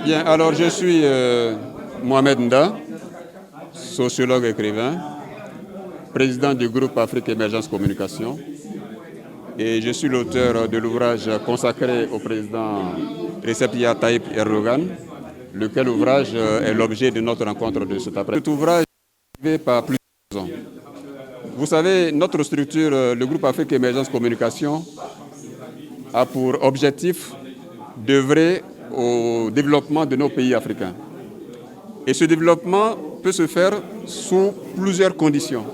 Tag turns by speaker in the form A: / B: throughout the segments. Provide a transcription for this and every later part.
A: Bien, alors je suis Mohamed Nda, sociologue écrivain, président du groupe Afrique Émergence Communication, et je suis l'auteur de l'ouvrage consacré au président Recep Tayyip Erdogan, lequel ouvrage est l'objet de notre rencontre de cet après-midi. Cet ouvrage est arrivé par plusieurs raisons. Vous savez, notre structure, le groupe Afrique Émergence Communication, a pour objectif d'œuvrer au développement de nos pays africains. Et ce développement peut se faire sous plusieurs conditions.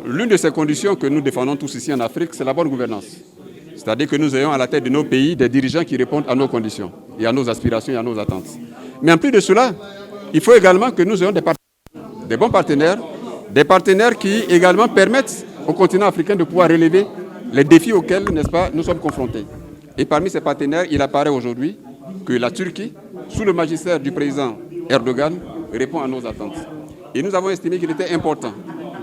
A: L'une de ces conditions que nous défendons tous ici en Afrique, c'est la bonne gouvernance. C'est-à-dire que nous ayons à la tête de nos pays des dirigeants qui répondent à nos conditions, et à nos aspirations et à nos attentes. Mais en plus de cela, il faut également que nous ayons des bons partenaires, des partenaires qui également permettent au continent africain de pouvoir relever les défis auxquels, n'est-ce pas, nous sommes confrontés. Et parmi ces partenaires, il apparaît aujourd'hui que la Turquie, sous le magistère du président Erdogan, répond à nos attentes. Et nous avons estimé qu'il était important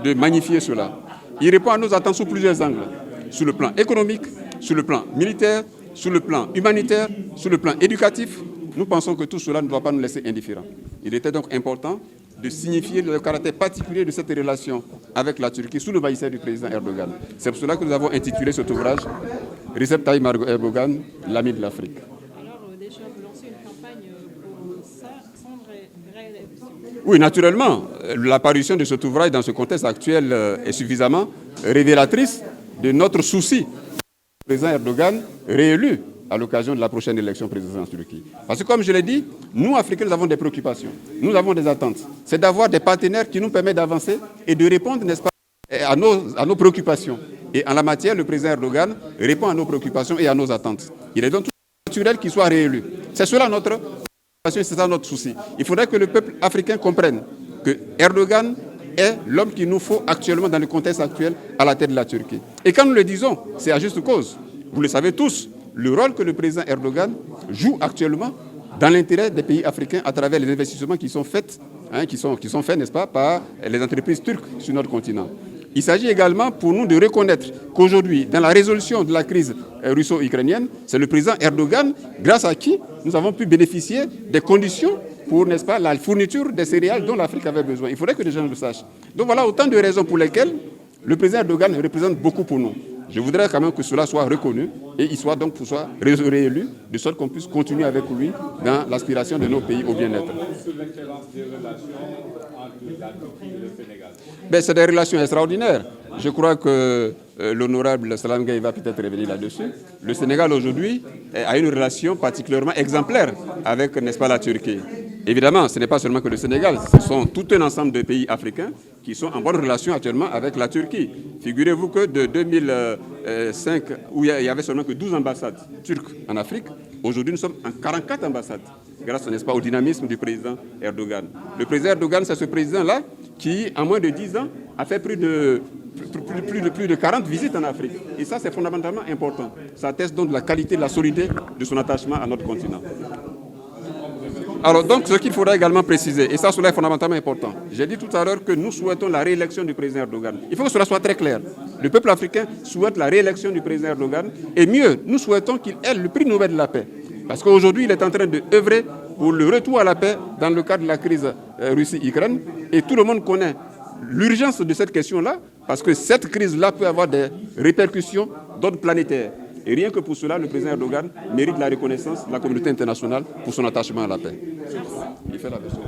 A: de magnifier cela. Il répond à nos attentes sous plusieurs angles. Sur le plan économique, sur le plan militaire, sur le plan humanitaire, sur le plan éducatif. Nous pensons que tout cela ne doit pas nous laisser indifférents. Il était donc important de signifier le caractère particulier de cette relation avec la Turquie sous le magistère du président Erdogan. C'est pour cela que nous avons intitulé cet ouvrage « Recep Tayyip Erdogan, l'ami de l'Afrique ».
B: Alors déjà, vous lancez une campagne pour ça sans réélection.
A: Oui, naturellement, l'apparition de cet ouvrage dans ce contexte actuel est suffisamment révélatrice de notre souci. Le président Erdogan réélu à l'occasion de la prochaine élection présidentielle en Turquie. Parce que comme je l'ai dit, nous, Africains, nous avons des préoccupations, nous avons des attentes. C'est d'avoir des partenaires qui nous permettent d'avancer et de répondre, n'est-ce pas, à nos préoccupations. Et en la matière, le président Erdogan répond à nos préoccupations et à nos attentes. Il est donc tout naturel qu'il soit réélu. C'est cela notre préoccupation et c'est ça notre souci. Il faudrait que le peuple africain comprenne que Erdogan est l'homme qu'il nous faut actuellement dans le contexte actuel à la tête de la Turquie. Et quand nous le disons, c'est à juste cause. Vous le savez tous, le rôle que le président Erdogan joue actuellement dans l'intérêt des pays africains à travers les investissements qui sont faits, n'est-ce pas, par les entreprises turques sur notre continent. Il s'agit également pour nous de reconnaître qu'aujourd'hui, dans la résolution de la crise russo-ukrainienne, c'est le président Erdogan, grâce à qui nous avons pu bénéficier des conditions pour, n'est-ce pas, la fourniture des céréales dont l'Afrique avait besoin. Il faudrait que les gens le sachent. Donc voilà autant de raisons pour lesquelles le président Erdogan représente beaucoup pour nous. Je voudrais quand même que cela soit reconnu et il soit donc réélu, de sorte qu'on puisse continuer avec lui dans l'aspiration de nos pays au bien-être.
C: Sur l'excellence des relations entre la Turquie et le Sénégal.
A: C'est des relations extraordinaires. Je crois que l'honorable Salam Gaye va peut-être revenir là-dessus. Le Sénégal aujourd'hui a une relation particulièrement exemplaire avec, n'est-ce pas, la Turquie. Évidemment, ce n'est pas seulement que le Sénégal, ce sont tout un ensemble de pays africains qui sont en bonne relation actuellement avec la Turquie. Figurez-vous que de 2005, où il n'y avait seulement que 12 ambassades turques en Afrique, aujourd'hui nous sommes en 44 ambassades, grâce, n'est-ce pas, au dynamisme du président Erdogan. Le président Erdogan, c'est ce président-là qui, en moins de 10 ans, a fait plus de 40 visites en Afrique. Et ça, c'est fondamentalement important. Ça atteste donc de la qualité, de la solidité de son attachement à notre continent. Alors donc, ce qu'il faudra également préciser, et ça, cela est fondamentalement important. J'ai dit tout à l'heure que nous souhaitons la réélection du président Erdogan. Il faut que cela soit très clair. Le peuple africain souhaite la réélection du président Erdogan. Et mieux, nous souhaitons qu'il ait le prix Nobel de la paix. Parce qu'aujourd'hui, il est en train d'œuvrer pour le retour à la paix dans le cadre de la crise Russie-Ukraine. Et tout le monde connaît l'urgence de cette question-là, parce que cette crise-là peut avoir des répercussions d'ordre planétaire. Et rien que pour cela, le président Erdogan mérite la reconnaissance de la communauté internationale pour son attachement à la paix. Il fait la leçon.